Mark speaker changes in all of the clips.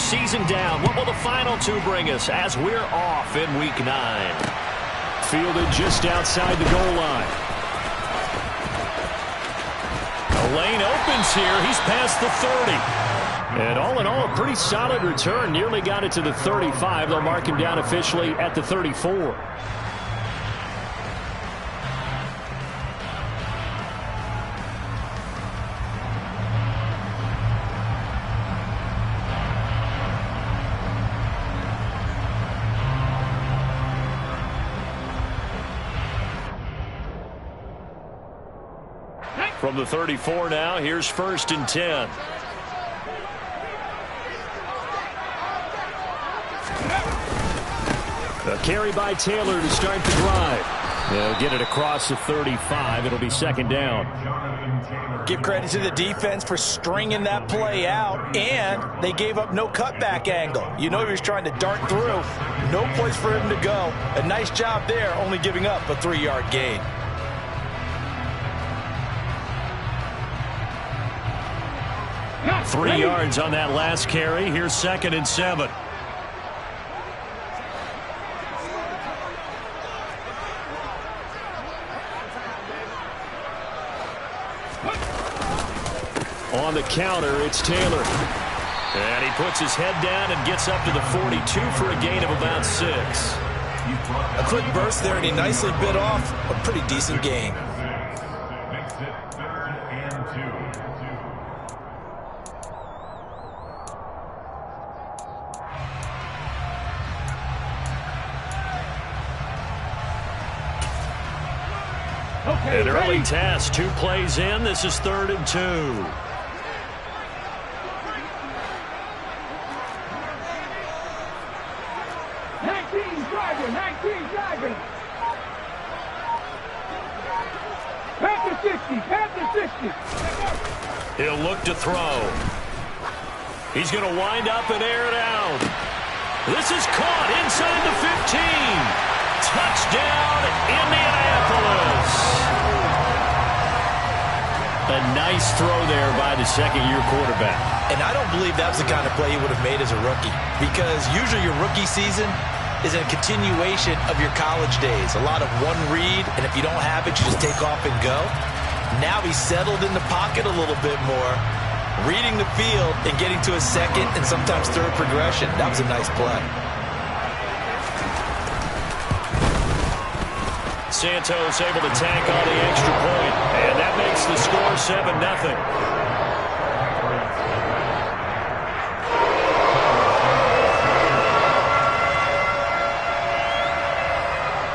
Speaker 1: season down. What will the final two bring us as we're off in Week 9?
Speaker 2: Fielded just outside the goal line. The lane opens here. He's past the 30. And all in all, a pretty solid return. Nearly got it to the 35. They'll mark him down officially at the 34. From the 34 now, here's 1st and 10. A carry by Taylor to start the drive. They'll get it across the 35. It'll be 2nd down.
Speaker 3: Give credit to the defense for stringing that play out, and they gave up no cutback angle. You know he was trying to dart through. No place for him to go. A nice job there, only giving up a 3-yard gain.
Speaker 1: Not 3 yards on that last carry. Here's 2nd and 7.
Speaker 2: On the counter, it's Taylor.
Speaker 1: And he puts his head down and gets up to the 42 for a gain of about 6.
Speaker 3: A quick burst there, and he nicely bit off a pretty decent gain.
Speaker 1: An early task, 2 plays in. This is 3rd and 2. He'll look to throw. He's going to wind up and air it out. This is caught inside the 15. Touchdown, Indianapolis. A nice throw there by the 2nd-year quarterback.
Speaker 3: And I don't believe that was the kind of play he would have made as a rookie, because usually your rookie season is a continuation of your college days. A lot of one read, and if you don't have it, you just take off and go. Now he's settled in the pocket a little bit more, reading the field and getting to a 2nd and sometimes 3rd progression. That was a nice play.
Speaker 1: Santos able to tack on the extra point, and that makes the score 7-0.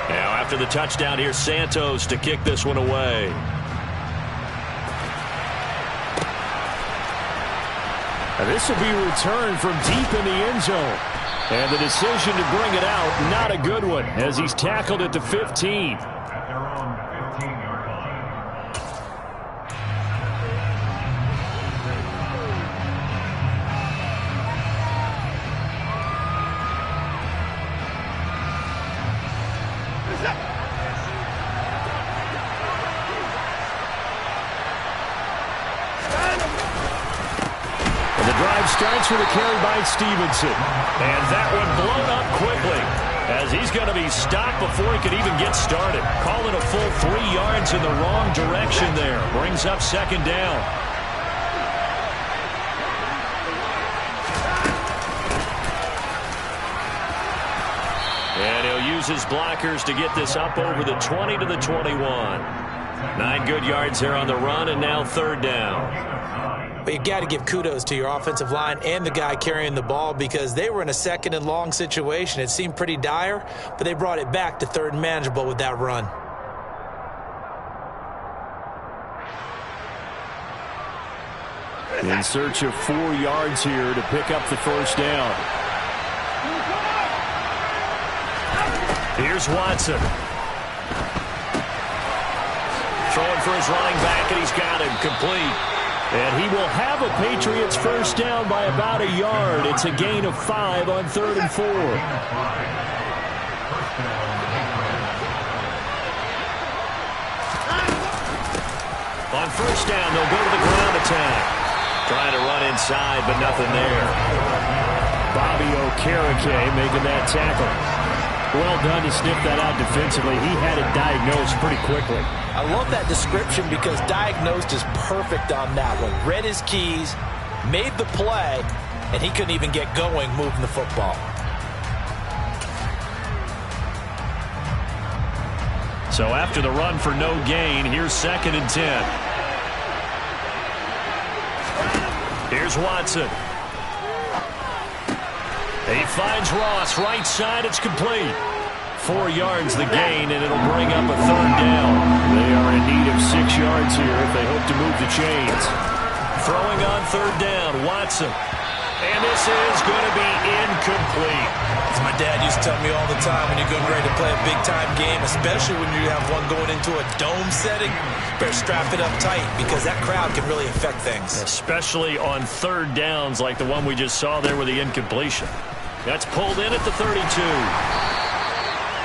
Speaker 1: Now after the touchdown, here's Santos to kick this one away.
Speaker 2: And this will be returned from deep in the end zone. And the decision to bring it out, not a good one, as he's tackled at the 15. Starts with a carry by Stevenson.
Speaker 1: And that one blown up quickly, as he's going to be stopped before he could even get started. Calling a full 3 yards in the wrong direction there. Brings up 2nd down. And he'll use his blockers to get this up over the 20 to the 21. 9 good yards there on the run, and now 3rd down.
Speaker 3: But you've got to give kudos to your offensive line and the guy carrying the ball, because they were in a 2nd and long situation. It seemed pretty dire, but they brought it back to 3rd and manageable with that run.
Speaker 2: In search of 4 yards here to pick up the 1st down.
Speaker 1: Here's Watson. Throwing for his running back, and he's got him complete.
Speaker 2: And he will have a Patriots 1st down by about a yard. It's a gain of 5 on 3rd and 4.
Speaker 1: On 1st down, they'll go to the ground attack. Trying to run inside, but nothing there.
Speaker 2: Okereke making that tackle. Well done to sniff that out defensively. He had it diagnosed pretty quickly.
Speaker 3: I love that description because diagnosed is perfect on that one. Read his keys, made the play, and he couldn't even get going moving the football.
Speaker 1: So after the run for no gain, here's 2nd and 10. Here's Watson. He finds Ross right side. It's complete. 4 yards the gain, and it'll bring up a 3rd down. They are in need of 6 yards here if they hope to move the chains. Throwing on 3rd down, Watson. And this is going to be incomplete.
Speaker 3: As my dad used to tell me all the time, when you're getting ready to play a big-time game, especially when you have one going into a dome setting, better strap it up tight because that crowd can really affect things.
Speaker 1: Especially on 3rd downs like the one we just saw there with the incompletion. That's pulled in at the 32.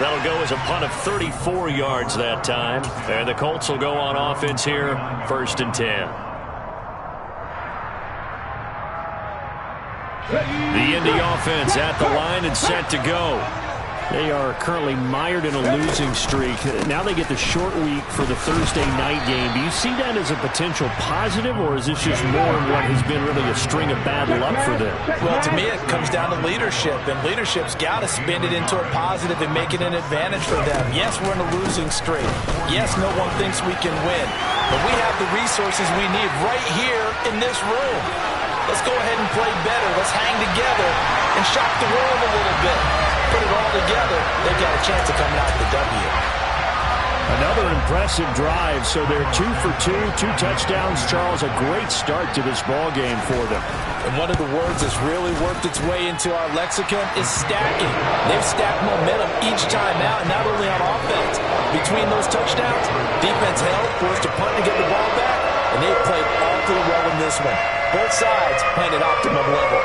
Speaker 1: That'll go as a punt of 34 yards that time. And the Colts will go on offense here, 1st and 10. The Indy offense at the line and set to go.
Speaker 2: They are currently mired in a losing streak. Now they get the short week for the Thursday night game. Do you see that as a potential positive, or is this just more of what has been really a string of bad luck for them?
Speaker 3: Well, to me, it comes down to leadership, and leadership's got to spin it into a positive and make it an advantage for them. Yes, we're in a losing streak. Yes, no one thinks we can win, but we have the resources we need right here in this room. Let's go ahead and play better. Let's hang together and shock the world a little bit. Put it all together, they've got a chance of coming out with the W.
Speaker 2: Another impressive drive, so they're 2 for 2, 2 touchdowns. Charles, a great start to this ball game for them.
Speaker 3: And one of the words that's really worked its way into our lexicon is stacking. They've stacked momentum each time out, and not only on offense. Between those touchdowns, defense held, forced to punt to get the ball back, and they've played awfully well in this one. Both sides playing at optimum level.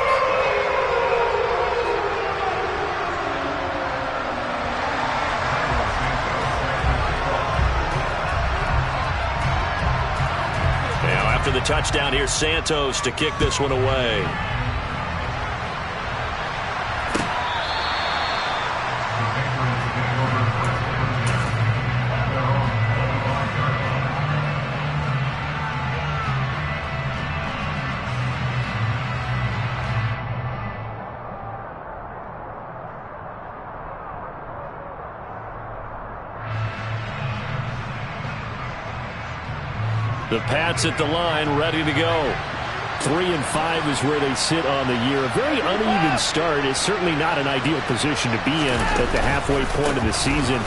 Speaker 1: After the touchdown, here's Santos to kick this one away.
Speaker 2: The Pats at the line, ready to go. 3-5 is where they sit on the year. A very uneven start is certainly not an ideal position to be in at the halfway point of the season.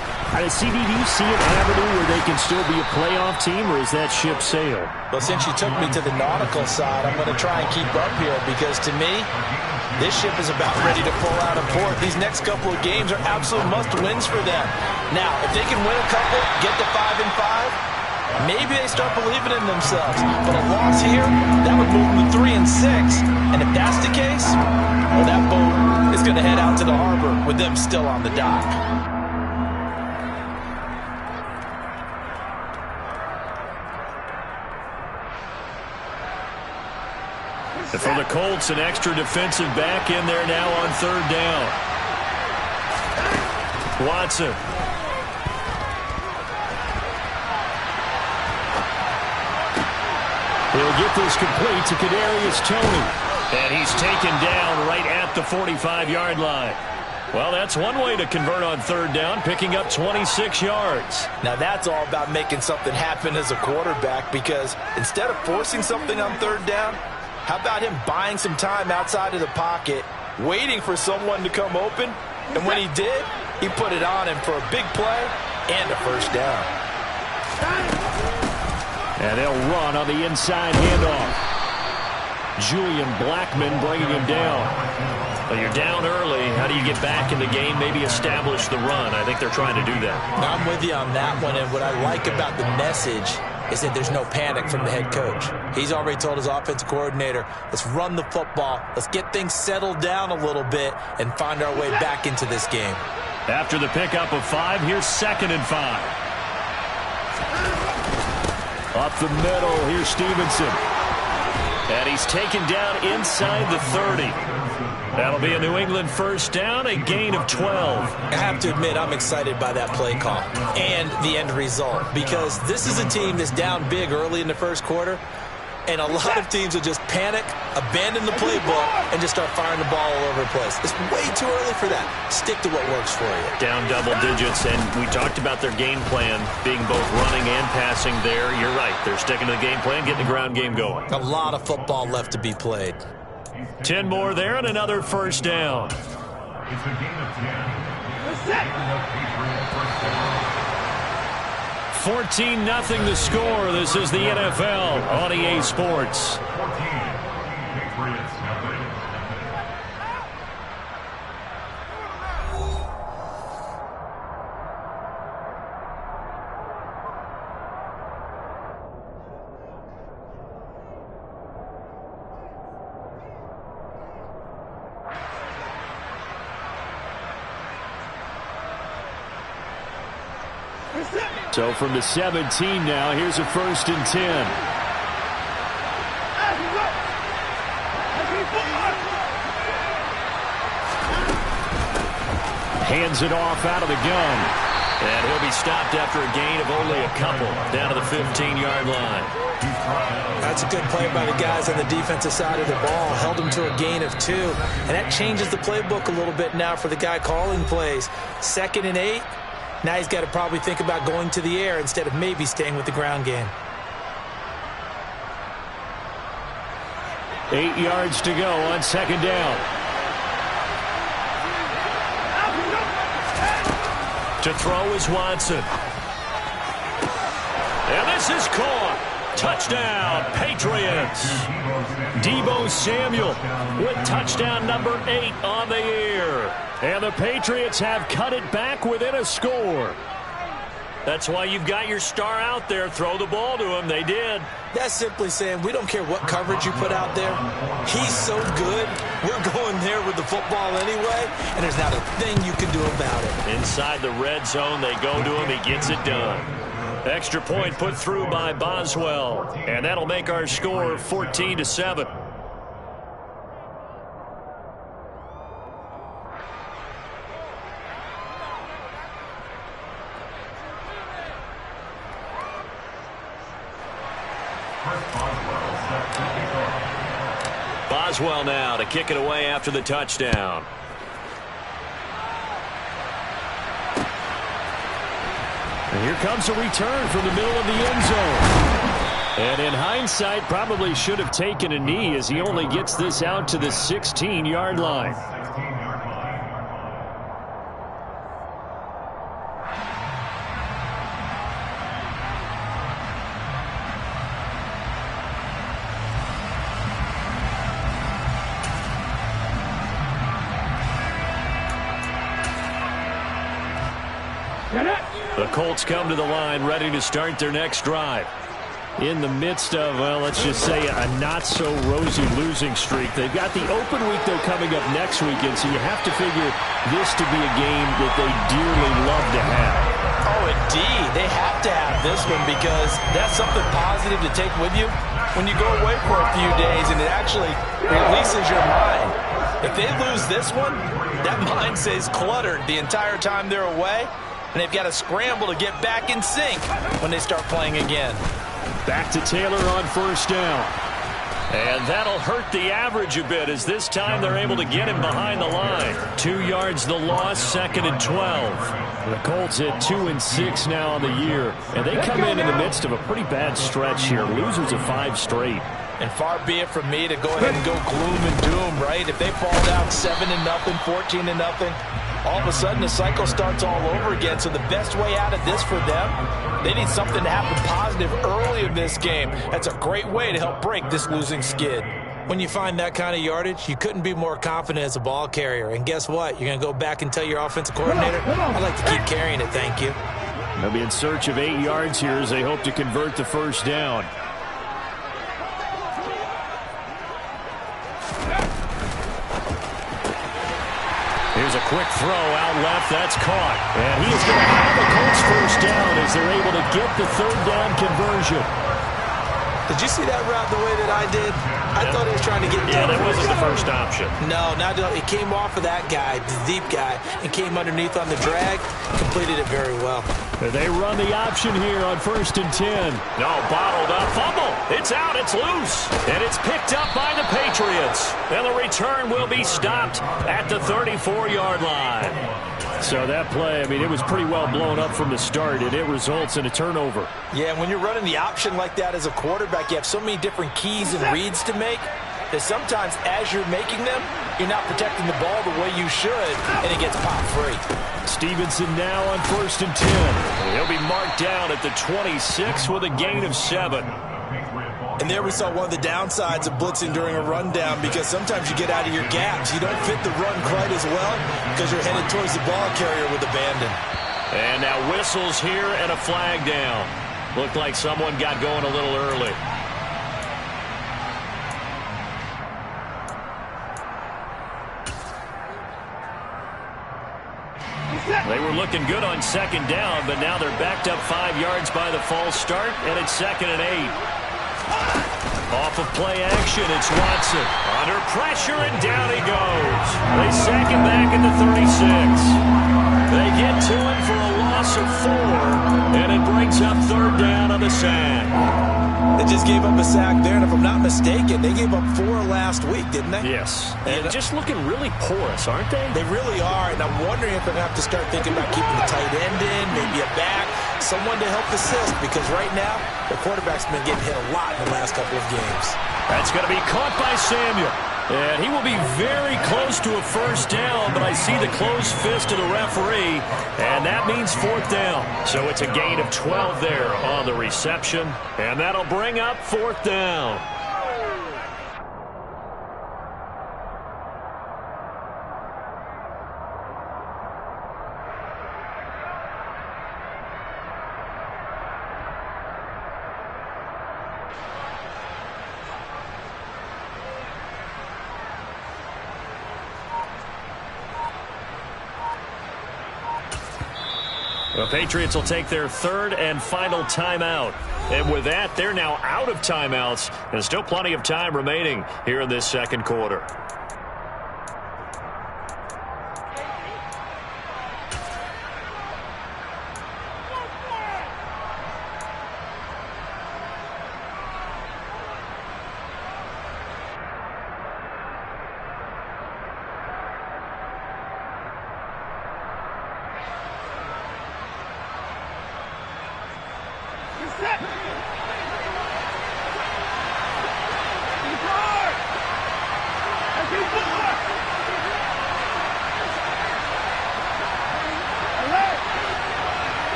Speaker 2: CD, do you see an avenue where they can still be a playoff team, or is that ship sailed?
Speaker 3: Well, since you took me to the nautical side, I'm going to try and keep up here because to me, this ship is about ready to pull out of port. These next couple of games are absolute must-wins for them. Now, if they can win a couple, get to 5-5, maybe they start believing in themselves. But a loss here, that would move them to 3-6. And if that's the case, well, that boat is going to head out to the harbor with them still on the dock.
Speaker 1: For the Colts, an extra defensive back in there now on 3rd down. Watson.
Speaker 2: He'll get this complete to Kadarius Toney.
Speaker 1: And he's taken down right at the 45-yard line. Well, that's one way to convert on 3rd down, picking up 26 yards.
Speaker 3: Now, that's all about making something happen as a quarterback because instead of forcing something on 3rd down, how about him buying some time outside of the pocket, waiting for someone to come open, and when he did, he put it on him for a big play and a 1st down.
Speaker 2: And they'll run on the inside handoff. Julian Blackmon bringing him down.
Speaker 1: Well, you're down early. How do you get back in the game, maybe establish the run? I think they're trying to do that.
Speaker 3: Now, I'm with you on that one, and what I like about the message is that there's no panic from the head coach. He's already told his offensive coordinator, let's run the football, let's get things settled down a little bit, and find our way back into this game.
Speaker 1: After the pickup of 5, here's 2nd and 5.
Speaker 2: Up the middle, here's Stevenson.
Speaker 1: And he's taken down inside the 30. That'll be a New England first down, a gain of 12.
Speaker 3: I have to admit, I'm excited by that play call and the end result, because this is a team that's down big early in the first quarter, and a lot of teams will just panic, abandon the playbook, and just start firing the ball all over the place. It's way too early for that. Stick to what works for you.
Speaker 1: Down double digits, and we talked about their game plan being both running and passing there. You're right. They're sticking to the game plan, getting the ground game going.
Speaker 3: A lot of football left to be played.
Speaker 1: 10 more there and another first down. 14-0 the score. This is the NFL on EA Sports.
Speaker 2: So from the 17 now, here's a 1st and 10. Hands it off out of the gun.
Speaker 1: And he'll be stopped after a gain of only a couple down to the 15-yard line.
Speaker 3: That's a good play by the guys on the defensive side of the ball. Held him to a gain of 2. And that changes the playbook a little bit now for the guy calling plays. 2nd and 8. Now he's got to probably think about going to the air instead of maybe staying with the ground game.
Speaker 2: 8 yards to go on 2nd down.
Speaker 1: To throw is Watson. And this is caught. Touchdown, Patriots. Deebo Samuel with touchdown number 8 on the year.
Speaker 2: And the Patriots have cut it back within a score.
Speaker 1: That's why you've got your star out there. Throw the ball to him. They did.
Speaker 3: That's simply saying we don't care what coverage you put out there. He's so good. We're going there with the football anyway, and there's not a thing you can do about it.
Speaker 1: Inside the red zone, they go to him. He gets it done. Extra point put through by Boswell, and that'll make our score 14-7. Boswell now to kick it away after the touchdown.
Speaker 2: And here comes a return from the middle of the end zone. And in hindsight, probably should have taken a knee as he only gets this out to the 16-yard line.
Speaker 1: The Colts come to the line ready to start their next drive.
Speaker 2: In the midst of, well, let's just say a not-so-rosy losing streak. They've got the open week, though, coming up next weekend, so you have to figure this to be a game that they dearly love to have.
Speaker 3: Oh, indeed. They have to have this one because that's something positive to take with you when you go away for a few days, and it actually releases your mind. If they lose this one, that mind stays cluttered the entire time they're away, and they've got to scramble to get back in sync when they start playing again.
Speaker 2: Back to Taylor on 1st down.
Speaker 1: And that'll hurt the average a bit as this time they're able to get him behind the line. 2 yards the loss, 2nd and 12.
Speaker 2: The Colts at 2-6 now on the year, and they come in the midst of a pretty bad stretch here. Losers of 5 straight.
Speaker 3: And far be it from me to go ahead and go gloom and doom, right? If they fall down 7-0, 14-0, all of a sudden the cycle starts all over again. So the best way out of this for them, they need something to happen positive early in this game. That's a great way to help break this losing skid. When you find that kind of yardage, you couldn't be more confident as a ball carrier. And guess what? You're going to go back and tell your offensive coordinator, I'd like to keep carrying it, thank you.
Speaker 2: They'll be in search of 8 yards here as they hope to convert the 1st down.
Speaker 1: Here's a quick throw out left. That's caught. And he is going to have the Colts 1st down as they're able to get the 3rd down conversion.
Speaker 3: Did you see that route the way that I did? I I thought he was trying to get
Speaker 1: Yeah, that wasn't the first option.
Speaker 3: No, it came off of that guy, the deep guy, and came underneath on the drag, completed it very well.
Speaker 2: They run the option here on 1st and 10.
Speaker 1: No, bottled up. Fumble. It's out. It's loose. And it's picked up by the Patriots. And the return will be stopped at the 34-yard line.
Speaker 2: So that play, I mean, it was pretty well blown up from the start, and it results in a turnover.
Speaker 3: Yeah, when you're running the option like that as a quarterback, you have so many different keys and reads to make that sometimes as you're making them, you're not protecting the ball the way you should, and it gets popped free.
Speaker 2: Stevenson now on 1st and 10.
Speaker 1: He'll be marked down at the 26 with a gain of 7.
Speaker 3: And there we saw one of the downsides of blitzing during a rundown, because sometimes you get out of your gaps. You don't fit the run quite as well because you're headed towards the ball carrier with abandon.
Speaker 1: And now whistles here and a flag down. Looked like someone got going a little early. They were looking good on 2nd down, but now they're backed up 5 yards by the false start, and it's 2nd and 8. Off of play action, it's Watson. Under pressure, and down he goes. They sack him back at the 36. They get to him for a loss of 4, and it brings up 3rd down on the sack.
Speaker 3: They just gave up a sack there, and if I'm not mistaken, they gave up 4 last week, didn't they?
Speaker 1: Yes. And just looking really porous, aren't they?
Speaker 3: They really are, and I'm wondering if they're going to have to start thinking about keeping the tight end in, maybe a back, someone to help assist, because right now, the quarterback's been getting hit a lot in the last couple of games.
Speaker 1: That's going to be caught by Samuel. And he will be very close to a 1st down, but I see the closed fist of the referee, and that means 4th down. So it's a gain of 12 there on the reception, and that'll bring up 4th down. The Patriots will take their 3rd and final timeout. And with that, they're now out of timeouts. And still plenty of time remaining here in this 2nd quarter.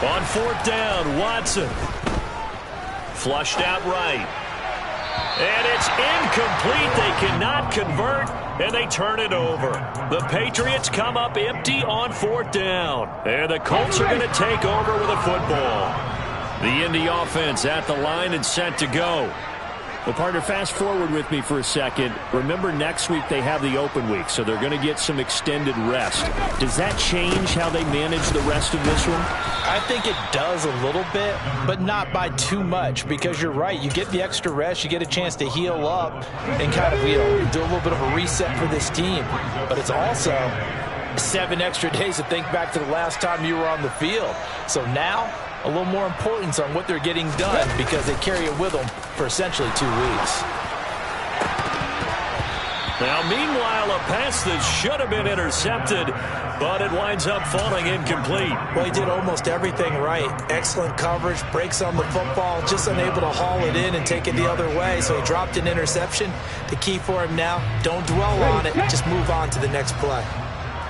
Speaker 1: On 4th down, Watson. Flushed out right. And it's incomplete. They cannot convert, and they turn it over. The Patriots come up empty on 4th down. And the Colts are going to take over with a football. The Indy offense at the line and set to go. Well, partner, fast forward with me for a second. Remember, next week they have the open week, so they're going to get some extended rest. Does that change how they manage the rest of this one?
Speaker 3: I think it does a little bit, but not by too much, because you're right. You get the extra rest, you get a chance to heal up and kind of, do a little bit of a reset for this team. But it's also 7 extra days to think back to the last time you were on the field. So now, a little more importance on what they're getting done, because they carry it with them for essentially 2 weeks.
Speaker 1: Now, meanwhile, a pass that should have been intercepted, but it winds up falling incomplete.
Speaker 3: Well, he did almost everything right. Excellent coverage, breaks on the football, just unable to haul it in and take it the other way, so he dropped an interception. The key for him now, don't dwell on it, just move on to the next play.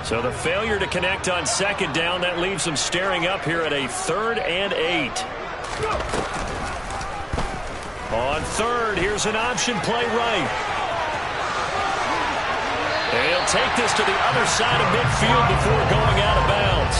Speaker 1: So the failure to connect on 2nd down, that leaves them staring up here at a 3rd and 8. On 3rd, here's an option play right. And he'll take this to the other side of midfield before going out of bounds.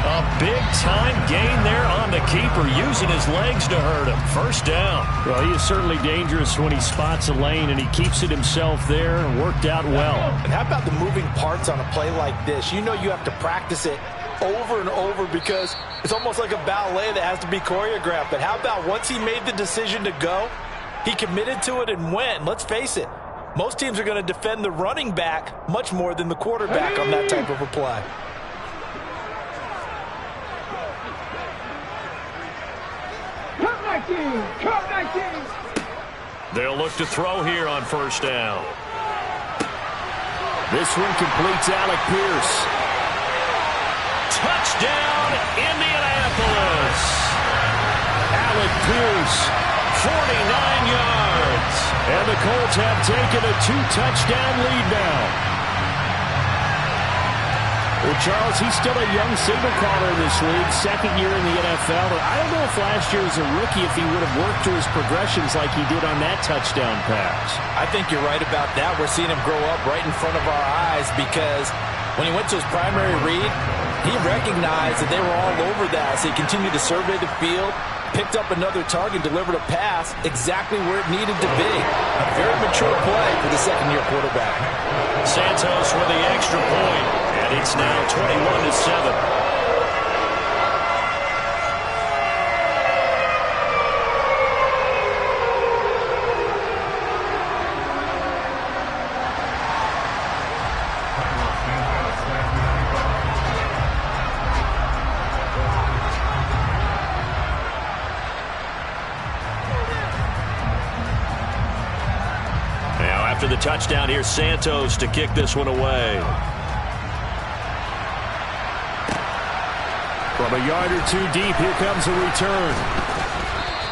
Speaker 1: A big-time gain there on the keeper, using his legs to hurt him. 1st down.
Speaker 2: Well, he is certainly dangerous when he spots a lane, and he keeps it himself there and worked out well.
Speaker 3: And how about the moving parts on a play like this? You know you have to practice it over and over, because it's almost like a ballet that has to be choreographed. But how about once he made the decision to go, He committed to it and went. Let's face it, most teams are going to defend the running back much more than the quarterback on that type of a play.
Speaker 1: They'll look to throw here on first down.
Speaker 2: This one completes Alec Pierce.
Speaker 1: Touchdown, Indianapolis. Alec Pierce, 49 yards.
Speaker 2: And the Colts have taken a 2-touchdown lead now. Well, Charles, he's still a young signal caller in this league, second year in the NFL. But I don't know if last year as a rookie, if he would have worked through his progressions like he did on that touchdown pass.
Speaker 3: I think you're right about that. We're seeing him grow up right in front of our eyes because when he went to his primary read, he recognized that they were all over that. So he continued to survey the field, picked up another target, delivered a pass exactly where it needed to be. A very mature play for the second-year quarterback.
Speaker 1: Santos with the extra point, and it's now 21-7. After the touchdown, here's Santos to kick this one away.
Speaker 2: From a yard or two deep, here comes a return.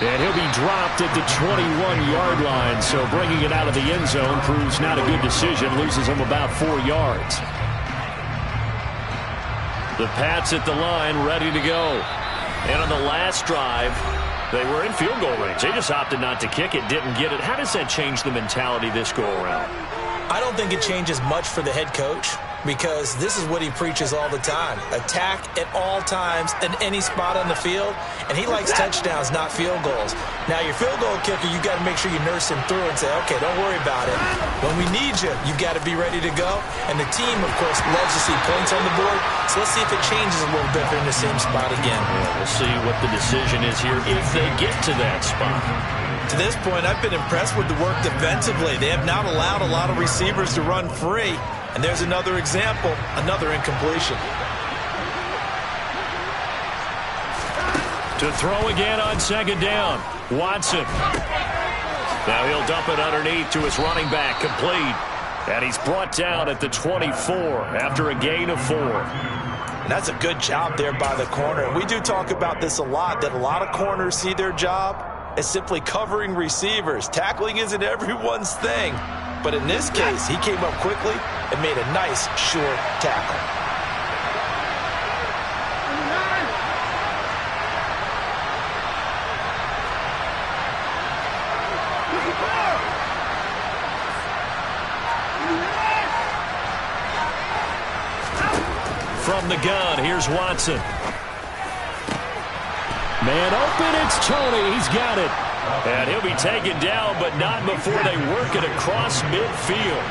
Speaker 2: And he'll be dropped at the 21-yard line, so bringing it out of the end zone proves not a good decision, loses him about 4 yards.
Speaker 1: The Pats at the line, ready to go. And on the last drive, they were in field goal range. They just opted not to kick it, didn't get it. How does that change the mentality this go-around?
Speaker 3: I don't think it changes much for the head coach because this is what he preaches all the time. Attack at all times in any spot on the field, and he likes touchdowns, not field goals. Now, your field goal kicker, you got to make sure you nurse him through and say, okay, don't worry about it. When we need you, you've got to be ready to go. And the team, of course, loves to see points on the board. So let's see if it changes a little bit if they're in the same spot again.
Speaker 1: Yeah, we'll see what the decision is here if they get to that spot.
Speaker 3: To this point, I've been impressed with the work defensively. They have not allowed a lot of receivers to run free. And there's another example, another incompletion.
Speaker 1: To throw again on second down, Watson. Now he'll dump it underneath to his running back, complete. And he's brought down at the 24 after a gain of 4.
Speaker 3: And that's a good job there by the corner. And we do talk about this a lot, that a lot of corners see their job as simply covering receivers. Tackling isn't everyone's thing. But in this case, he came up quickly and made a nice, short tackle.
Speaker 1: From the gun, here's Watson.
Speaker 2: Man open, it's Tony. He's got it.
Speaker 1: And he'll be taken down, but not before they work it across midfield.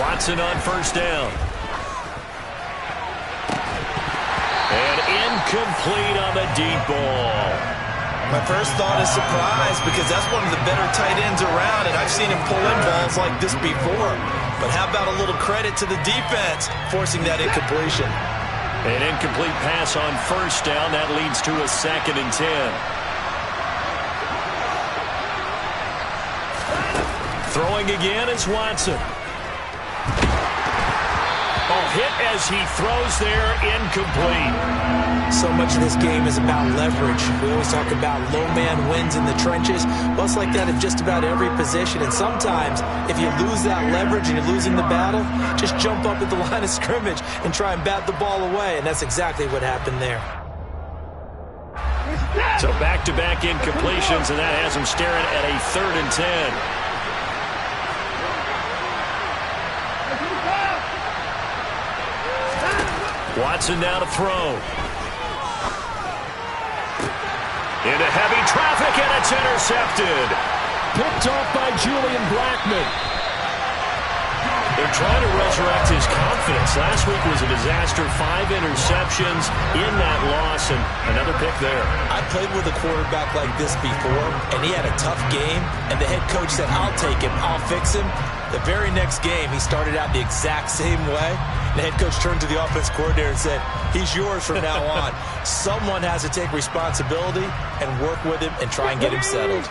Speaker 1: Watson on first down. And incomplete on the deep ball.
Speaker 3: My first thought is surprise because that's one of the better tight ends around, and I've seen him pull in balls like this before. But how about a little credit to the defense forcing that incompletion?
Speaker 1: An incomplete pass on first down. That leads to a 2nd and 10. Throwing again is Watson. Hit as he throws there, incomplete.
Speaker 3: So much of this game is about leverage. We always talk about low man wins in the trenches. Well, it's like that in just about every position. And sometimes, if you lose that leverage and you're losing the battle, just jump up at the line of scrimmage and try and bat the ball away. And that's exactly what happened there.
Speaker 1: So back-to-back incompletions, and that has him staring at a 3rd and 10. Watson now to throw. Into heavy traffic, and it's intercepted.
Speaker 2: Picked off by Julian Blackmon.
Speaker 1: They're trying to resurrect his confidence. Last week was a disaster. 5 interceptions in that loss, and another pick there.
Speaker 3: I played with a quarterback like this before, and he had a tough game, and the head coach said, I'll take him, I'll fix him. The very next game, he started out the exact same way. The head coach turned to the offense coordinator and said, he's yours from now on. Someone has to take responsibility and work with him and try and get him settled.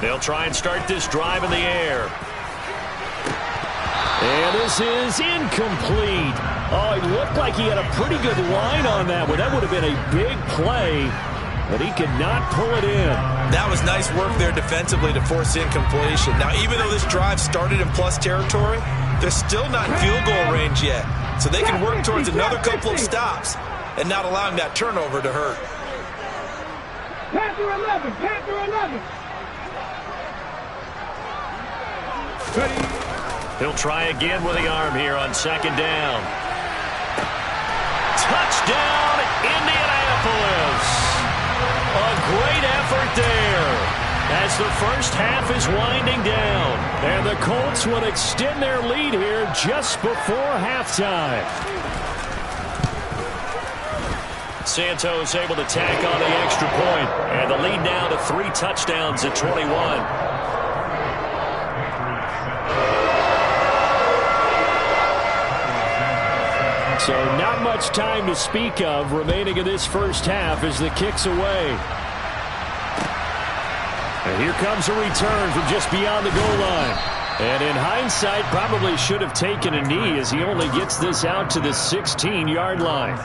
Speaker 1: They'll try and start this drive in the air.
Speaker 2: And this is incomplete. Oh, it looked like he had a pretty good line on that one. That would have been a big play, but he could not pull it in.
Speaker 3: That was nice work there defensively to force incompletion. Now, even though this drive started in plus territory, they're still not in field goal range yet. So they can work towards another couple of stops and not allowing that turnover to hurt.
Speaker 4: Panther 11, Panther 11.
Speaker 1: He'll try again with the arm here on second down. Touchdown, Indianapolis. A great effort there as the first half is winding down.
Speaker 2: And the Colts will extend their lead here just before halftime.
Speaker 1: Santos able to tack on the extra point, and the lead now to 3 touchdowns at 21.
Speaker 2: So not much time to speak of remaining in this first half as the kick's away. And here comes a return from just beyond the goal line. And in hindsight, probably should have taken a knee as he only gets this out to the 16-yard line.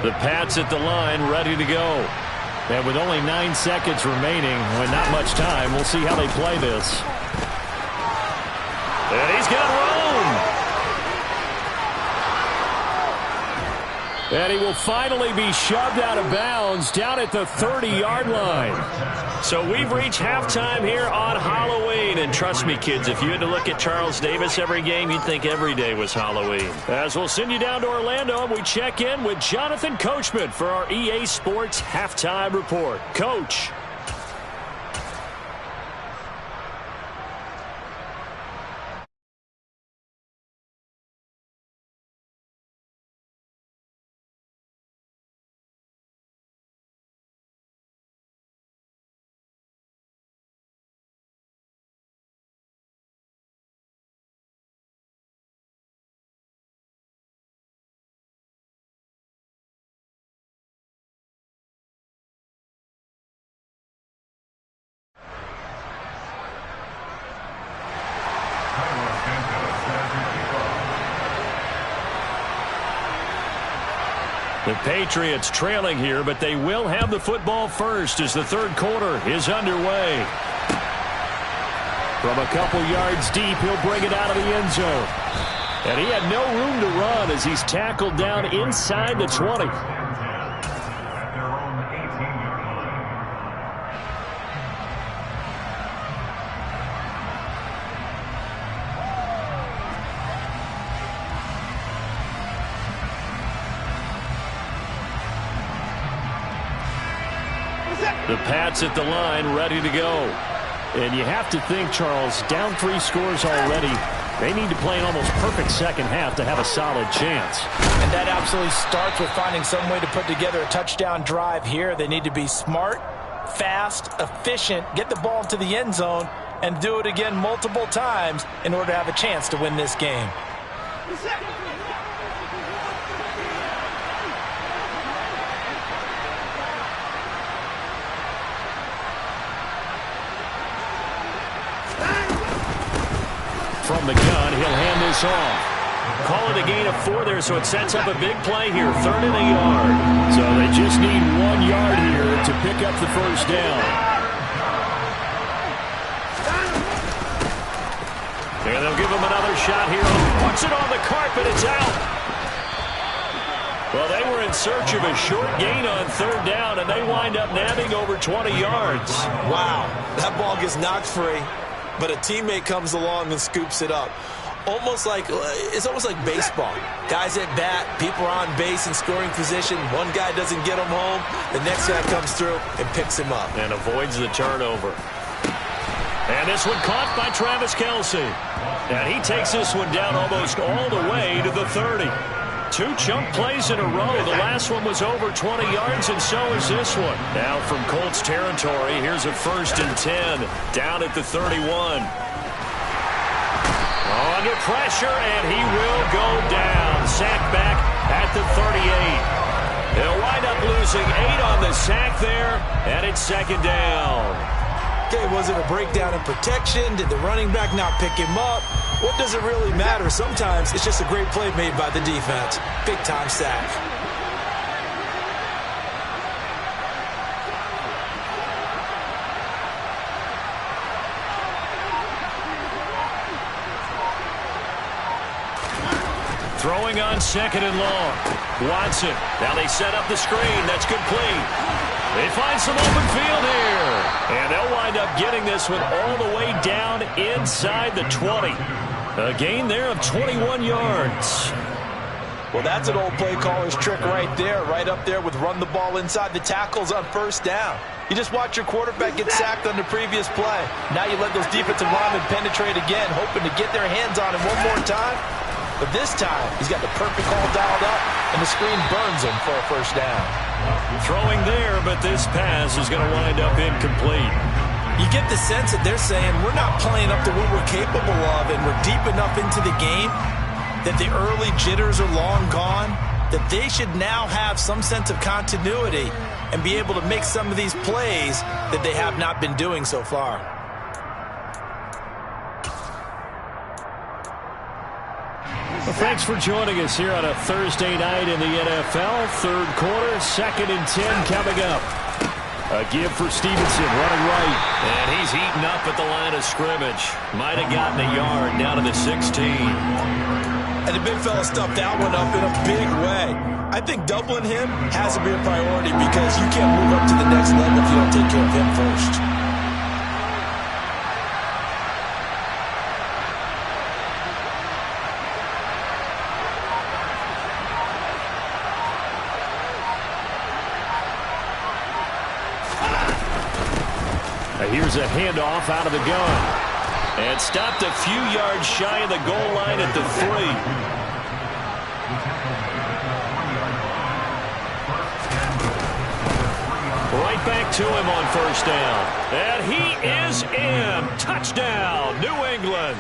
Speaker 1: The Pats at the line, ready to go.
Speaker 2: And with only 9 seconds remaining, with not much time, we'll see how they play this.
Speaker 1: And he's got room.
Speaker 2: And he will finally be shoved out of bounds down at the 30-yard line.
Speaker 1: So we've reached halftime here on Halloween. And trust me, kids, if you had to look at Charles Davis every game, you'd think every day was Halloween.
Speaker 2: As we'll send you down to Orlando, and we check in with Jonathan Coachman for our EA Sports Halftime Report. Coach.
Speaker 1: The Patriots trailing here, but they will have the football first as the third quarter is underway.
Speaker 2: From a couple yards deep, he'll bring it out of the end zone. And he had no room to run as he's tackled down inside the 20.
Speaker 1: The Pats at the line, ready to go.
Speaker 2: And you have to think, Charles, down 3 scores already. They need to play an almost perfect second half to have a solid chance.
Speaker 3: And that absolutely starts with finding some way to put together a touchdown drive here. They need to be smart, fast, efficient, get the ball to the end zone, and do it again multiple times in order to have a chance to win this game.
Speaker 2: From the gun, he'll hand this off.
Speaker 1: Call it a gain of 4 there, so it sets up a big play here. 3rd and a yard.
Speaker 2: So they just need 1 yard here to pick up the first down.
Speaker 1: And they'll give him another shot here. Puts it on the carpet. It's out. Well, they were in search of a short gain on third down, and they wind up nabbing over 20 yards.
Speaker 3: Wow, that ball gets knocked free, but a teammate comes along and scoops it up. It's almost like baseball. Guys at bat, people are on base in scoring position. One guy doesn't get him home. The next guy comes through and picks him up.
Speaker 1: And avoids the turnover. And this one caught by Travis Kelce. And he takes this one down almost all the way to the 30. 2 chunk plays in a row. The last one was over 20 yards, and so is this one. Now from Colts territory, here's a 1st and 10 down at the 31. Under pressure, and he will go down. Sacked back at the 38. They'll wind up losing 8 on the sack there, and it's 2nd down.
Speaker 3: Okay, was it a breakdown in protection? Did the running back not pick him up? What does it really matter? Sometimes it's just a great play made by the defense. Big-time sack.
Speaker 1: Throwing on 2nd and long. Watson. Now they set up the screen. That's complete. They find some open field here. And they'll wind up getting this one all the way down inside the 20. A gain there of 21 yards.
Speaker 3: Well, that's an old play caller's trick right there. Right up there with run the ball inside the tackles on 1st down. You just watch your quarterback get sacked on the previous play. Now you let those defensive linemen penetrate again, hoping to get their hands on him one more time. But this time, he's got the perfect call dialed up, and the screen burns him for a 1st down.
Speaker 1: Throwing there, but this pass is going to wind up incomplete.
Speaker 3: You get the sense that they're saying we're not playing up to what we're capable of, and we're deep enough into the game that the early jitters are long gone, that they should now have some sense of continuity and be able to make some of these plays that they have not been doing so far.
Speaker 2: Well, thanks for joining us here on a Thursday night in the NFL. 3rd quarter, 2nd and 10 coming up. A give for Stevenson, running right.
Speaker 1: And he's eaten up at the line of scrimmage. Might have gotten a yard down to the 16.
Speaker 3: And the big fella stuffed that one up in a big way. I think doubling him has to be a priority because you can't move up to the next level if you don't take care of him first.
Speaker 2: Here's a handoff out of the gun.
Speaker 1: And stopped a few yards shy of the goal line at the 3. Right back to him on 1st down. And he is in. Touchdown, New England.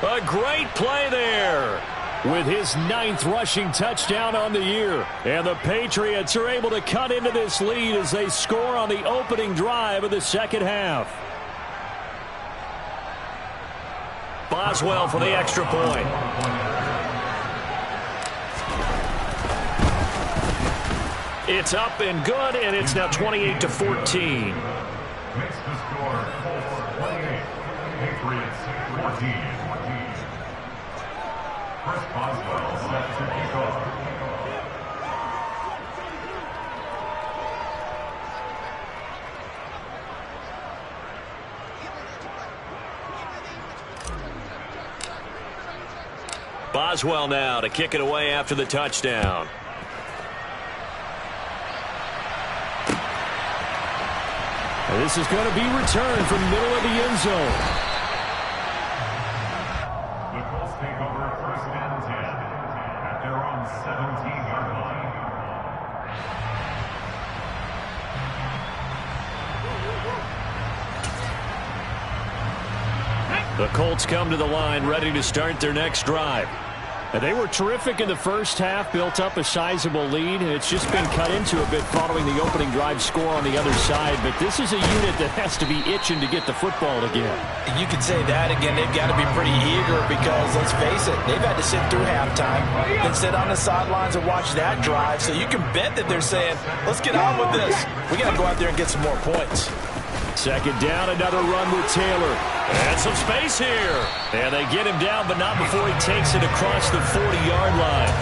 Speaker 1: A great play there.
Speaker 2: With his 9th rushing touchdown on the year. And the Patriots are able to cut into this lead as they score on the opening drive of the 2nd half.
Speaker 1: Boswell for the extra point. It's up and good, and it's now 28-14.
Speaker 5: Makes the score 28. Patriots 14. Chris Boswell set to kick off.
Speaker 1: Boswell now to kick it away after the touchdown.
Speaker 2: And this is going to be returned from the middle of the end zone.
Speaker 5: The Colts take over 1st and 10 at their own 17-yard line.
Speaker 1: The Colts come to the line ready to start their next drive.
Speaker 2: And they were terrific in the 1st half, built up a sizable lead, and it's just been cut into a bit following the opening drive score on the other side. But this is a unit that has to be itching to get the football again.
Speaker 3: You can say that again. They've got to be pretty eager because, let's face it, they've had to sit through halftime, then sit on the sidelines and watch that drive. So you can bet that they're saying, let's get on with this. We got to go out there and get some more points.
Speaker 2: Second down, another run with Taylor.
Speaker 1: And some space here. And they get him down, but not before he takes it across the 40-yard line.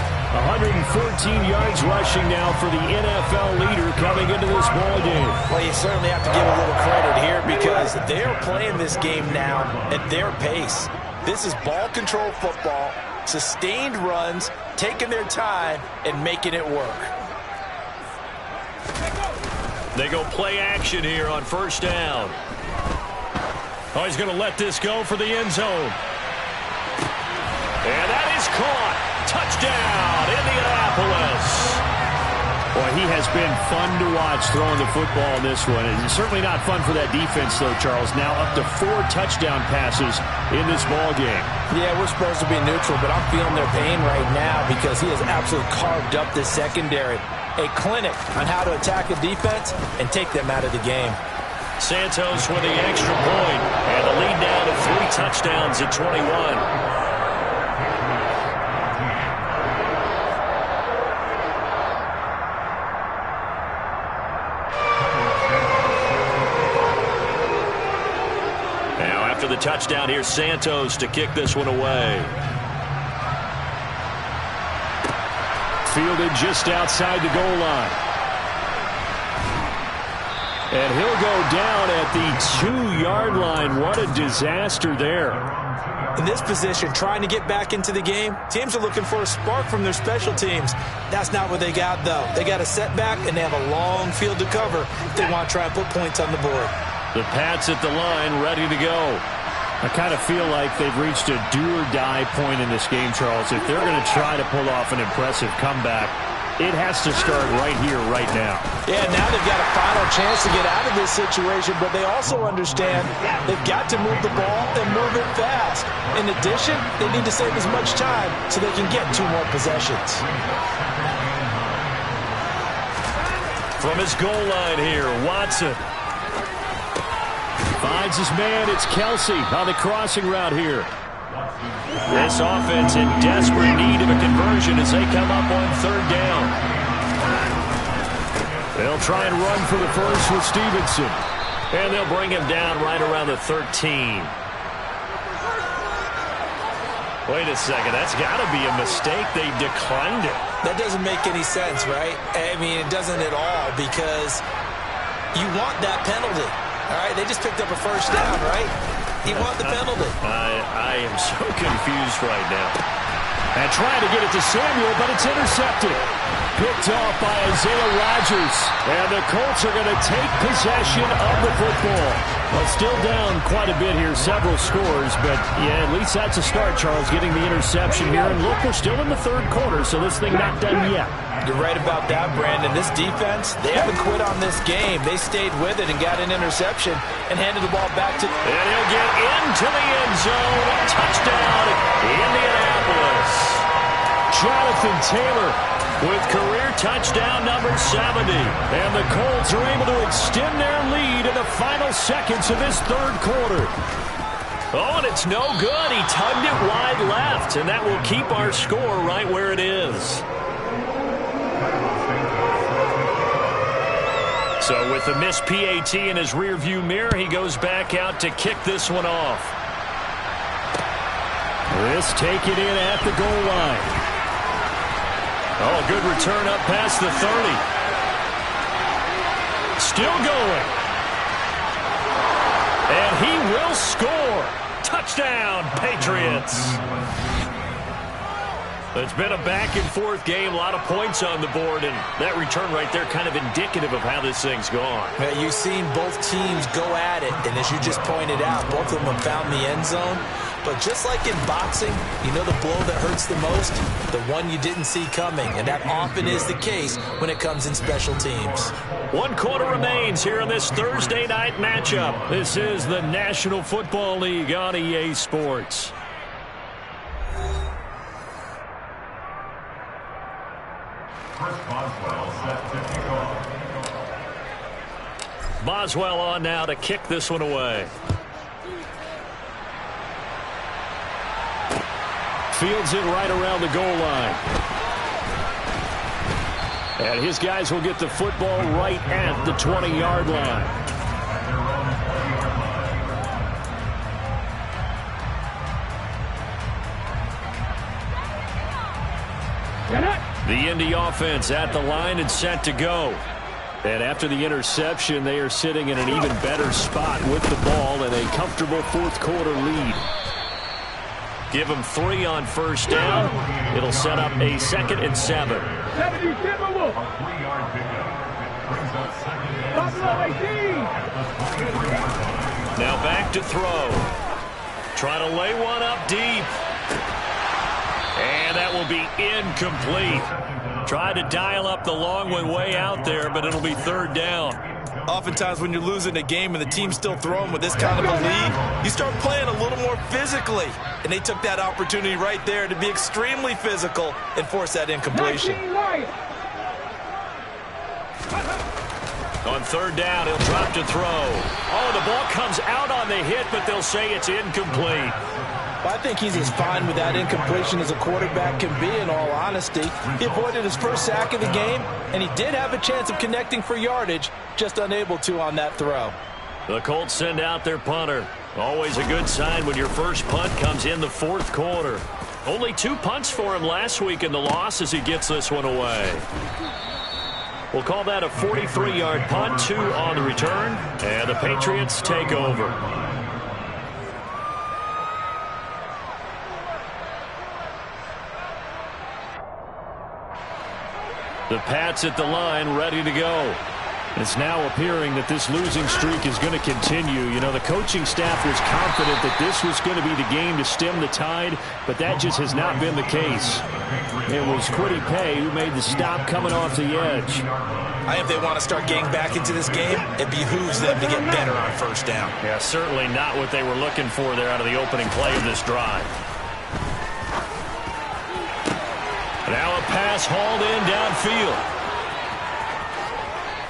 Speaker 2: 114 yards rushing now for the NFL leader coming into this ball game.
Speaker 3: Well, you certainly have to give a little credit here because they're playing this game now at their pace. This is ball control football, sustained runs, taking their time, and making it work.
Speaker 1: They go play action here on first down. Oh, he's going to let this go for the end zone. And that is caught. Touchdown, Indianapolis.
Speaker 2: Boy, he has been fun to watch throwing the football in this one. It's certainly not fun for that defense, though, Charles. Now up to 4 touchdown passes in this ball game.
Speaker 3: Yeah, we're supposed to be neutral, but I'm feeling their pain right now because he has absolutely carved up this secondary. A clinic on how to attack a defense and take them out of the game.
Speaker 1: Santos with the extra point, and the lead down to 3 touchdowns at 21. After the touchdown, here's Santos to kick this one away.
Speaker 2: Fielded just outside the goal line. And he'll go down at the 2-yard line. What a disaster there.
Speaker 3: In this position, trying to get back into the game, teams are looking for a spark from their special teams. That's not what they got, though. They got a setback, and they have a long field to cover if they want to try and put points on the board.
Speaker 1: The Pats at the line, ready to go.
Speaker 2: I kind of feel like they've reached a do-or-die point in this game, Charles. If they're going to try to pull off an impressive comeback, it has to start right here, right now.
Speaker 3: Yeah, now they've got a final chance to get out of this situation, but they also understand they've got to move the ball and move it fast. In addition, they need to save as much time so they can get 2 more possessions.
Speaker 1: From his goal line here, Watson.
Speaker 2: Finds his man. It's Kelsey on the crossing route here.
Speaker 1: This offense in desperate need of a conversion as they come up on 3rd down.
Speaker 2: They'll try and run for the first with Stevenson.
Speaker 1: And they'll bring him down right around the 13. Wait a second. That's got to be a mistake. They declined it.
Speaker 3: That doesn't make any sense, right? I mean, it doesn't at all because you want that penalty. All right, they just picked up a first down, right? You want the penalty.
Speaker 1: I am so confused right now.
Speaker 2: And trying to get it to Samuel, but it's intercepted. Picked off by Isaiah Rodgers. And the Colts are going to take possession of the football. Well, still down quite a bit here, several scores. But, yeah, at least that's a start, Charles, getting the interception here. And look, we're still in the 3rd quarter, so this thing not done yet.
Speaker 3: You're right about that, Brandon. This defense, they haven't quit on this game. They stayed with it and got an interception and handed the ball back to...
Speaker 1: And he'll get into the end zone. Touchdown, Indianapolis.
Speaker 2: Jonathan Taylor
Speaker 1: with career touchdown number 70.
Speaker 2: And the Colts are able to extend their lead in the final seconds of this 3rd quarter.
Speaker 1: Oh, and it's no good. He tugged it wide left, and that will keep our score right where it is. So with the missed PAT in his rearview mirror, he goes back out to kick this one off.
Speaker 2: This take it in at the goal line.
Speaker 1: Oh, good return up past the 30. Still going. And he will score. Touchdown, Patriots. It's been a back-and-forth game, a lot of points on the board, and that return right there kind of indicative of how this thing's gone.
Speaker 3: Yeah, you've seen both teams go at it, and as you just pointed out, both of them have found the end zone. But just like in boxing, you know the blow that hurts the most? The one you didn't see coming, and that often is the case when it comes in special teams.
Speaker 1: 1 quarter remains here in this Thursday night matchup. This is the National Football League on EA Sports. Boswell on now to kick this one away.
Speaker 2: Fields it right around the goal line. And his guys will get the football right at the 20-yard line.
Speaker 1: The Indy offense at the line and set to go. And after the interception, they are sitting in an even better spot with the ball and a comfortable fourth quarter lead. Give them 3 on first down. It'll set up a 2nd and 7.
Speaker 4: 77 Wolf.
Speaker 1: Now back to throw. Trying to lay one up deep. And that will be incomplete. Tried to dial up the long one way out there, but it'll be 3rd down.
Speaker 3: Oftentimes when you're losing a game and the team's still throwing with this kind of a lead, you start playing a little more physically. And they took that opportunity right there to be extremely physical and force that incompletion.
Speaker 1: On 3rd down, he'll drop to throw. Oh, the ball comes out on the hit, but they'll say it's incomplete.
Speaker 3: Well, I think he's as fine with that incompletion as a quarterback can be, in all honesty. He avoided his first sack of the game, and he did have a chance of connecting for yardage, just unable to on that throw.
Speaker 1: The Colts send out their punter. Always a good sign when your first punt comes in the 4th quarter. Only 2 punts for him last week in the loss as he gets this one away. We'll call that a 43-yard punt, 2 on the return, and the Patriots take over. The Pats at the line, ready to go. It's now appearing that this losing streak is going to continue. You know, the coaching staff was confident that this was going to be the game to stem the tide, but that just has not been the case. It was Kwity Paye who made the stop coming off the edge.
Speaker 3: I think if they want to start getting back into this game, it behooves them to get better on first down.
Speaker 1: Yeah, certainly not what they were looking for there out of the opening play of this drive. Now a pass hauled in downfield.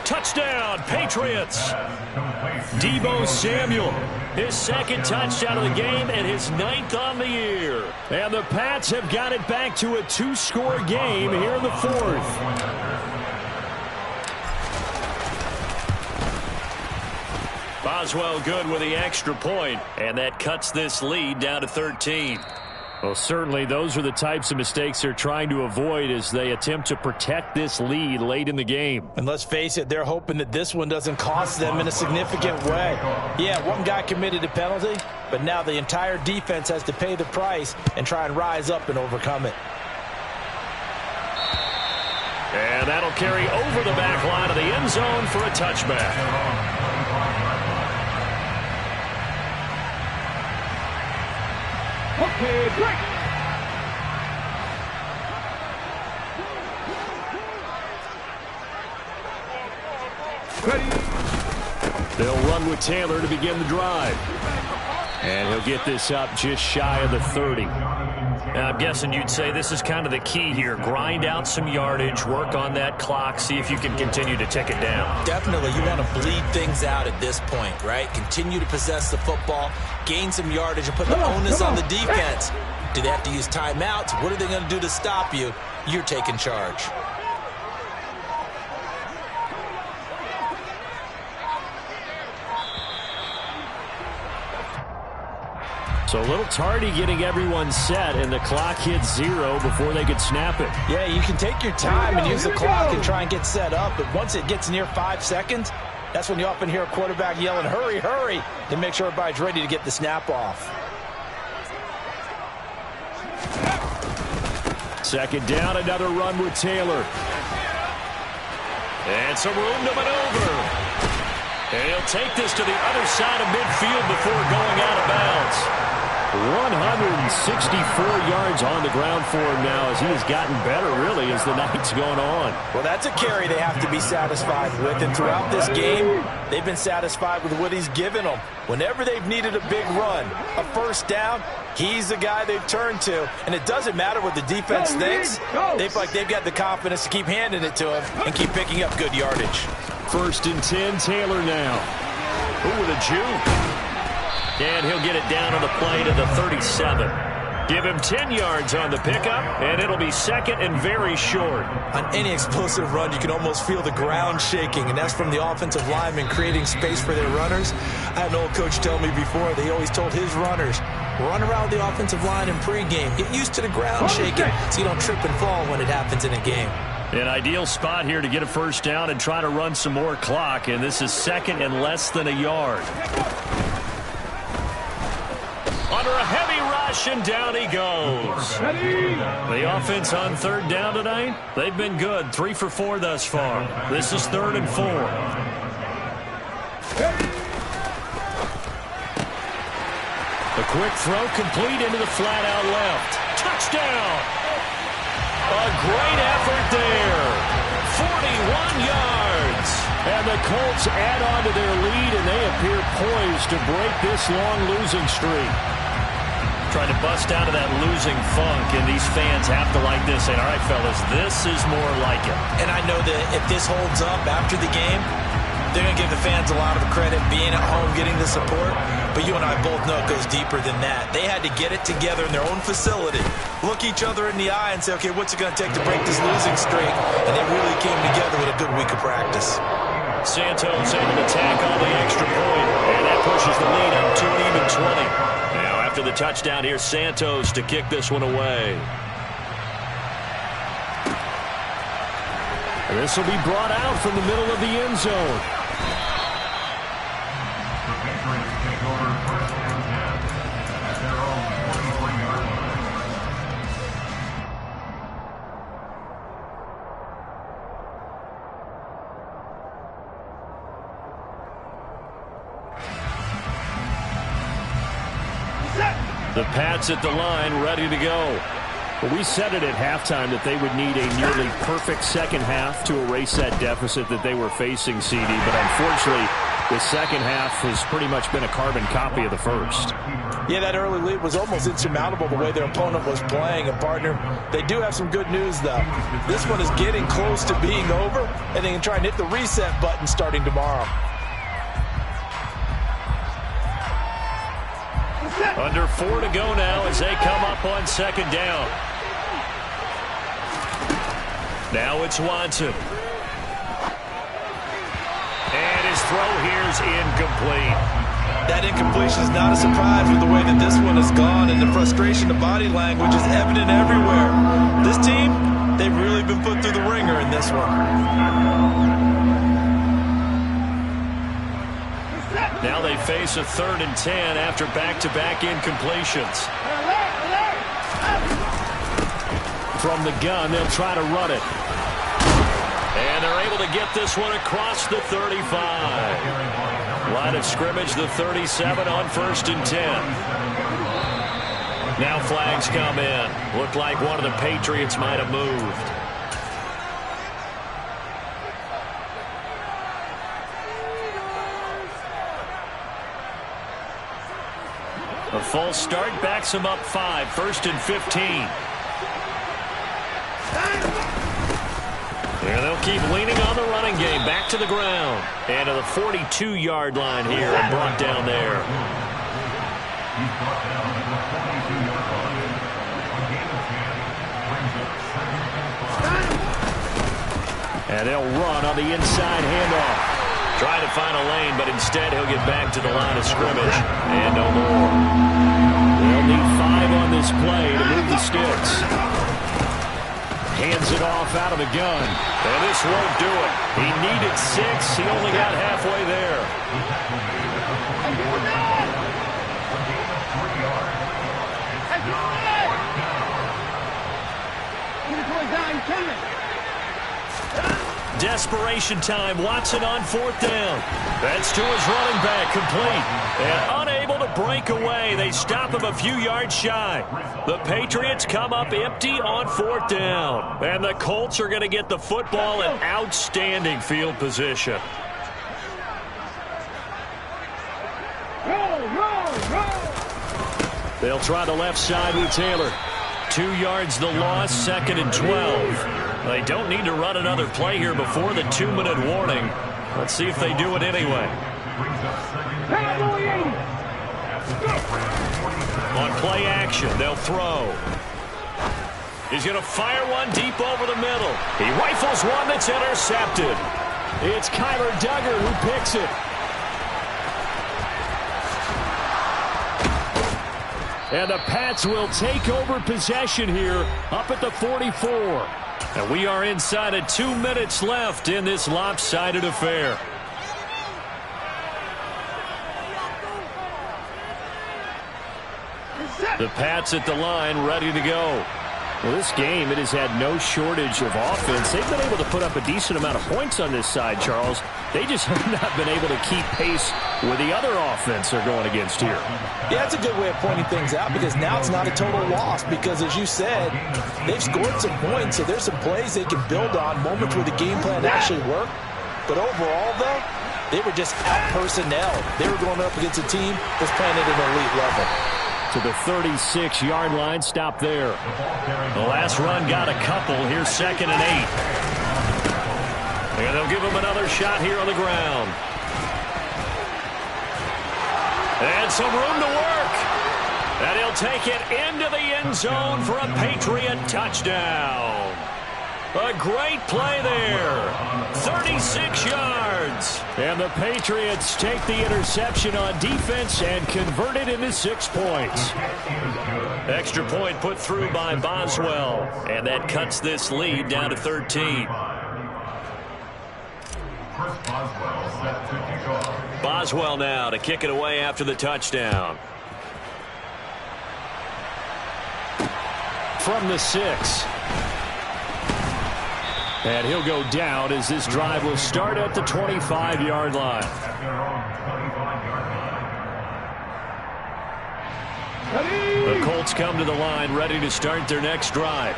Speaker 1: Touchdown, Patriots. Deebo Samuel, his 2nd touchdown of the game and his 9th on the year. And the Pats have got it back to a 2-score game here in the 4th. Boswell good with the extra point, and that cuts this lead down to 13. Well, certainly those are the types of mistakes they're trying to avoid as they attempt to protect this lead late in the game.
Speaker 3: And let's face it, they're hoping that this one doesn't cost them in a significant way. Yeah, one guy committed a penalty, but now the entire defense has to pay the price and try and rise up and overcome it.
Speaker 1: And that'll carry over the back line of the end zone for a touchback.
Speaker 4: Okay, break. Ready.
Speaker 1: They'll run with Taylor to begin the drive. And he'll get this up just shy of the 30. Now, I'm guessing you'd say this is kind of the key here. Grind out some yardage, work on that clock, see if you can continue to tick it down.
Speaker 3: Definitely, you want to bleed things out at this point, right? Continue to possess the football, gain some yardage, and put the onus on the defense. Do they have to use timeouts? What are they going to do to stop you? You're taking charge.
Speaker 1: So a little tardy getting everyone set, and the clock hits 0 before they could snap it.
Speaker 3: Yeah, you can take your time and use the clock and try and get set up, but once it gets near 5 seconds, that's when you often hear a quarterback yelling, hurry, hurry, to make sure everybody's ready to get the snap off.
Speaker 1: 2nd down, another run with Taylor. And some room to maneuver. And he'll take this to the other side of midfield before going out of bounds. 164 yards on the ground for him now as he has gotten better, really, as the night's going on.
Speaker 3: Well, that's a carry they have to be satisfied with, and throughout this game, they've been satisfied with what he's given them. Whenever they've needed a big run, a first down, he's the guy they've turned to, and it doesn't matter what the defense thinks. They feel like they've got the confidence to keep handing it to him and keep picking up good yardage.
Speaker 1: 1st and 10, Taylor now. Ooh, with a juke. And he'll get it down on the play to the 37. Give him 10 yards on the pickup, and it'll be second and very short.
Speaker 3: On any explosive run, you can almost feel the ground shaking, and that's from the offensive linemen creating space for their runners. I had an old coach tell me before, they always told his runners, run around the offensive line in pregame. Get used to the ground shaking so you don't trip and fall when it happens in a game.
Speaker 1: An ideal spot here to get a first down and try to run some more clock, and this is second and less than a yard. Under a heavy rush, and down he goes. The offense on third down tonight, they've been good. 3 for 4 thus far. This is 3rd and 4. A quick throw complete into the flat out left. Touchdown! A great effort there. 41 yards. And the Colts add on to their lead, and they appear poised to break this long losing streak. Trying to bust out of that losing funk, and these fans have to like this. And all right, fellas, this is more like it.
Speaker 3: And I know that if this holds up after the game, they're going to give the fans a lot of credit being at home, getting the support. But you and I both know it goes deeper than that. They had to get it together in their own facility, look each other in the eye and say, okay, what's it going to take to break this losing streak? And they really came together with a good week of practice.
Speaker 1: Santos able to tack on the extra point, and that pushes the lead up to an even 20. Now after the touchdown here, Santos to kick this one away. And this will be brought out from the middle of the end zone. The Pats at the line, ready to go.
Speaker 2: Well, we said it at halftime that they would need a nearly perfect second half to erase that deficit that they were facing, CD. But unfortunately, the second half has pretty much been a carbon copy of the first.
Speaker 3: Yeah, that early lead was almost insurmountable the way their opponent was playing. And, partner, they do have some good news, though. This one is getting close to being over, and they can try and hit the reset button starting tomorrow.
Speaker 1: Under 4 to go now as they come up on second down. Now it's Watson. And his throw here's incomplete.
Speaker 3: That incompletion is not a surprise with the way that this one has gone, and the frustration of body language is evident everywhere. This team, they've really been put through the ringer in this one.
Speaker 1: Now they face a 3rd and 10 after back-to-back incompletions. From the gun, they'll try to run it. And they're able to get this one across the 35. Line of scrimmage, the 37 on 1st and 10. Now flags come in. Looked like one of the Patriots might have moved. A false start backs him up 5, 1st and 15. Yeah, they'll keep leaning on the running game. Back to the ground. And to the 42-yard line here and brought down there.
Speaker 5: He's brought down at the 42-yard line. A gain of 10 brings up 2nd and 5.
Speaker 1: And they'll run on the inside handoff. Trying to find a lane, but instead he'll get back to the line of scrimmage. And no more. They'll need 5 on this play to move the sticks. Hands it off out of the gun. And this won't do it. He needed 6. He only got halfway there. Desperation time. Watson on 4th down. That's to his running back, complete. And unable to break away. They stop him a few yards shy. The Patriots come up empty on 4th down. And the Colts are going to get the football in outstanding field position. They'll try the left side with Taylor. 2 yards the loss, 2nd and 12. They don't need to run another play here before the 2-minute warning. Let's see if they do it anyway. On play action. They'll throw. He's going to fire one deep over the middle. He rifles one that's intercepted.
Speaker 2: It's Kyler Duggar who picks it. And the Pats will take over possession here up at the 44.
Speaker 1: And we are inside of 2 minutes left in this lopsided affair. The Pats at the line, ready to go.
Speaker 2: Well, this game, it has had no shortage of offense. They've been able to put up a decent amount of points on this side, Charles. They just have not been able to keep pace with the other offense they're going against here.
Speaker 3: Yeah, that's a good way of pointing things out because now it's not a total loss because, as you said, they've scored some points, so there's some plays they can build on, moments where the game plan actually worked. But overall, though, they were just out-personnel. They were going up against a team that's playing at an elite level.
Speaker 2: To the 36-yard line, stop there.
Speaker 1: The last run got a couple. Here's 2nd and 8. And they'll give him another shot here on the ground. And some room to work. And he'll take it into the end zone for a Patriot touchdown. A great play there. 36 yards.
Speaker 2: And the Patriots take the interception on defense and convert it into 6 points.
Speaker 1: Extra point put through by Boswell. And that cuts this lead down to 13. Boswell now to kick it away after the touchdown.
Speaker 2: From the 6. And he'll go down as this drive will start at the 25-yard line.
Speaker 1: The Colts come to the line ready to start their next drive.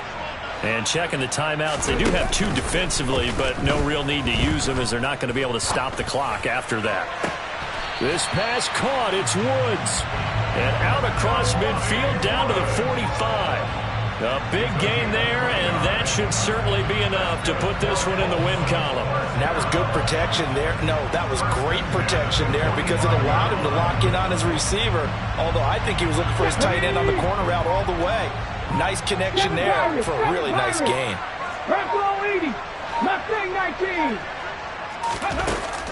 Speaker 1: And checking the timeouts, they do have 2 defensively, but no real need to use them as they're not going to be able to stop the clock after that.
Speaker 2: This pass caught. It's Woods.
Speaker 1: And out across midfield down to the 45. A big gain there, and that should certainly be enough to put this one in the win column.
Speaker 3: And that was good protection there. No, that was great protection there because it allowed him to lock in on his receiver, although I think he was looking for his tight end on the corner route all the way. Nice connection there for a really nice gain.
Speaker 4: Red ball 80. Mustang 19.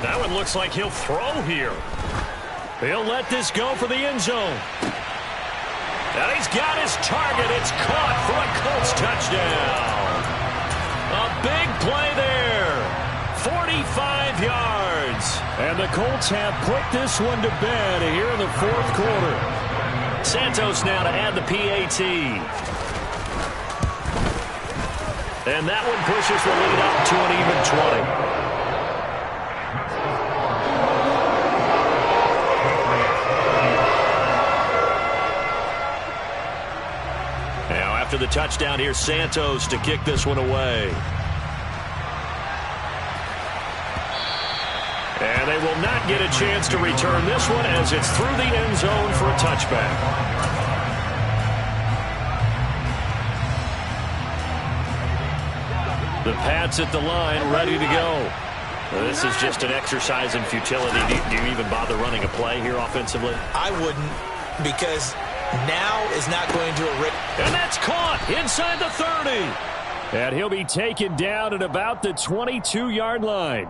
Speaker 1: That one looks like he'll throw here. He'll let this go for the end zone. And he's got his target. It's caught for a Colts touchdown. A big play there. 45 yards.
Speaker 2: And the Colts have put this one to bed here in the 4th quarter.
Speaker 1: Santos now to add the PAT. And that one pushes the lead up to an even 20. After the touchdown, here's Santos to kick this one away. And they will not get a chance to return this one as it's through the end zone for a touchback. The Pats at the line, ready to go. Well, this is just an exercise in futility. Do you even bother running a play here offensively?
Speaker 3: I wouldn't, because now is not going to
Speaker 1: and that's caught inside the 30.
Speaker 2: And he'll be taken down at about the 22-yard line.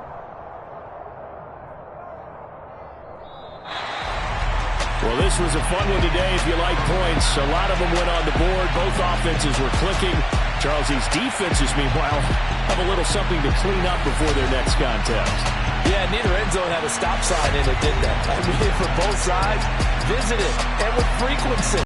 Speaker 2: Well, this was a fun one today if you like points. A lot of them went on the board. Both offenses were clicking. Charles, these defenses, meanwhile, have a little something to clean up before their next contest.
Speaker 3: Yeah, neither end zone had a stop sign in it, did that? I mean, for both sides, visit it, and with frequency.